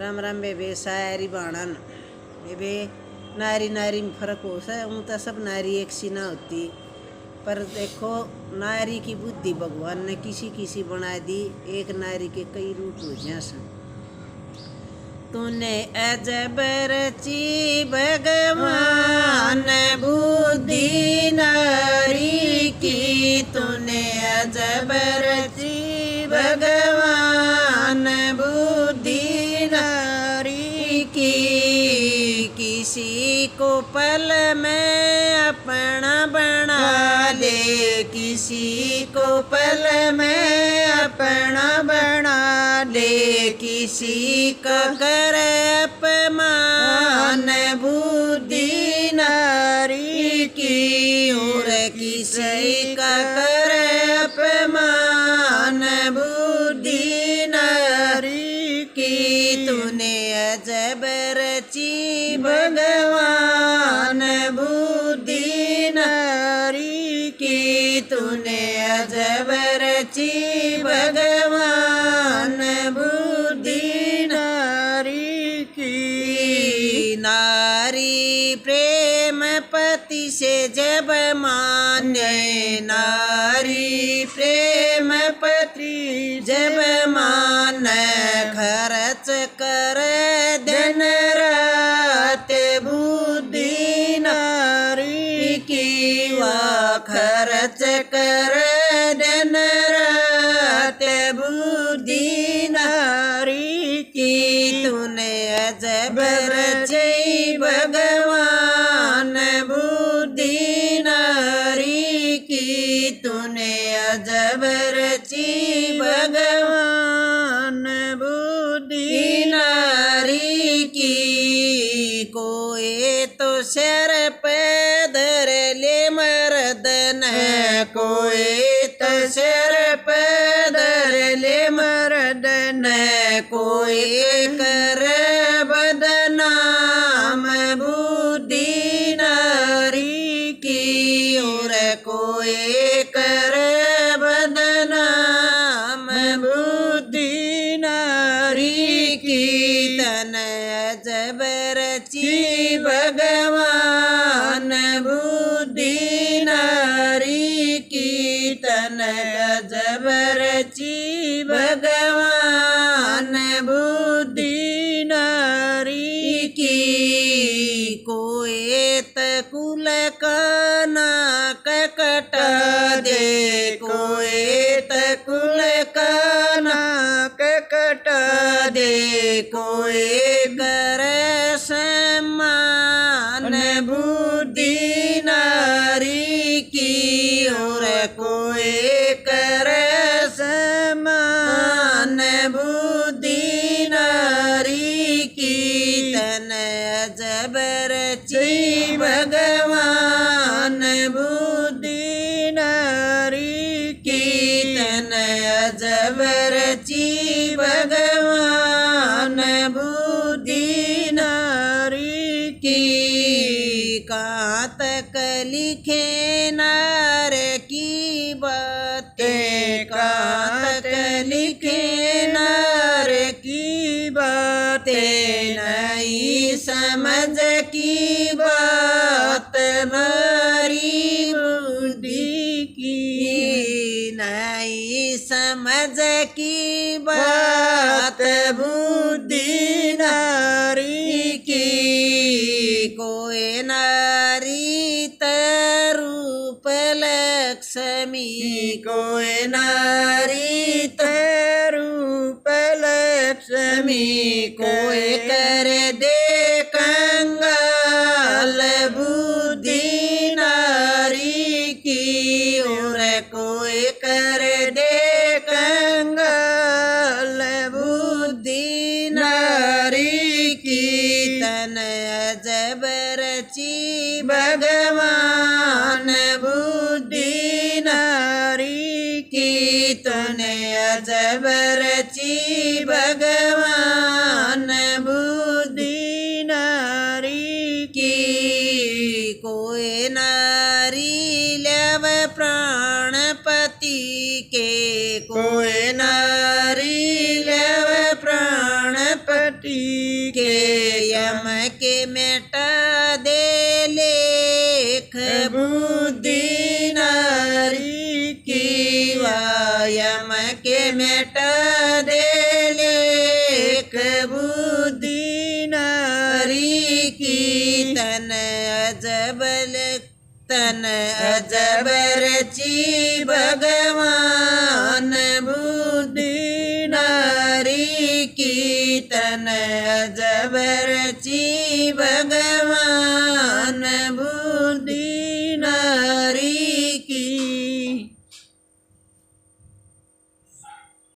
राम राम बेबे शायरी बाणन बेबे नारी नारी में फर्क हो सा हूँ तो सब नारी एक सी ना होती। पर देखो नारी की बुद्धि भगवान ने किसी किसी बना दी। एक नारी के कई रूप हो जैसा तूने अजब रची भगवान बुद्धि नारी की। तूने अजब रची भगवान बुद्धि नारी की। किसी को पल में अपना बना ले, किसी को पल में अपना बना ले। किसी का करे अपमान बुद्धि नारी की। और किसी का करे अपमान बुद्धि नारी की। तूने अजब रची भगवान बुद्धि नारी की। तूने अजब रची भगवान बुद्धि नारी की। नारी प्रेम पति से जब माने, नारी प्रेम पति जब माने। खर्च कर दिन रात बुद्धि नारी की। वह खर्च कर दिन रात बुद्धि नारी की। तूने अजब रची भगवान बुद्धि नारी की। तूने अजब रची भगवान बुद्धि नारी की। कोई तो सिर पे धर ले मर्दन, कोई तो सिर पे धर ले मर्दन। कोई कर बदनाम बुद्धि नारी की। और कोई कर बदनाम बुद्धि नारी की। तन अजब रची भगवान बुद्धि नारी की। तन अजब रची भगवान बुद्धि नारी की। कोई तकुल का नाक कटा दे, कोई तकुल का नाक कटा दे। कोई कर सम्मान बुद्धि नारी की। और कोई कर सम्मान बुद्धि नारी की। तन अजब रची भगवान बुद्धि नारी की। तन अजब रची भगवान बुद्धि नारी की। कहाँ तक लिखे नार की बातें, कहाँ तक लिखे नार की बातें। नहीं समझ की बात नारी बुद्धि की। नहीं समझ की बात बुद्धि नारी की। कोई नारी तरूप लक्ष्मी, कोई नारी तरूप लक्ष्मी। कोई कर दे कंगाल बुद्धि नारी की। और कोई कर दे कंगाल बुद्धि नारी की। तन अजब रची भगवान बुद्धि नारी की। तूने अजब रची भगवान बुद्धि नारी की। कोई नारी लेव प्राण पति के, कोई नारी लेव प्राण पति टीके यम के मेटा दे लेख बुद्धि नारी की यम के मेटा दे लेख बुद्धि नारी की तन अजबर ची भगवान बुद्धि नारी की तन अजबर ची भगवान